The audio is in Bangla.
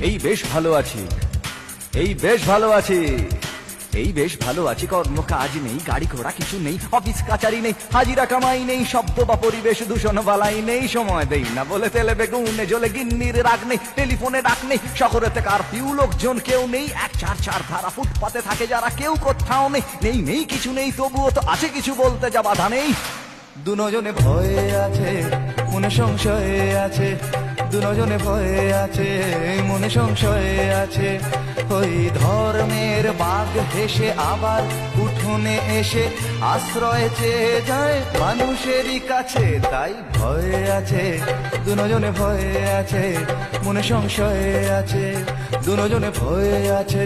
এই বেশ ভালো আছি, এই বেশ ভালো আছি, এই বেশ ভালো আছি। কর্ম কাজ নেই, গাড়ি ঘোড়া কিছু নেই, অফিস কাচারি নেই, হাজিরা কামাই নেই, শব্দ বা পরিবেশ দূষণ বালাই নেই। সময় দেই না বলে তেলে বেগুনে জ্বলে গিন্নির রাগ নেই, টেলিফোনে ডাক নেই, শহরেতে কারফিউ লোকজন কেউ নেই, 144 ধারা ফুটপাতে থাকে যারা, কেউ কোথাও নেই। নেই নেই কিছু নেই, তবুও তো আছে কিছু, বলতে যা বাধা নেই। দুজনে ভয়ে আছে, মনে সংশয়ে আছে, দুজনে ভয়ে আছে, মনে সংশয়ে আছে। ওই ধর্মের বাঘ হেসে আবার উঠোনে এসে আশ্রয় চেয়ে যায় মানুষেরই কাছে। তাই ভয়ে আছে, দুজনে ভয়ে আছে, মনে সংশয়ে আছে, দুজনে ভয়ে আছে।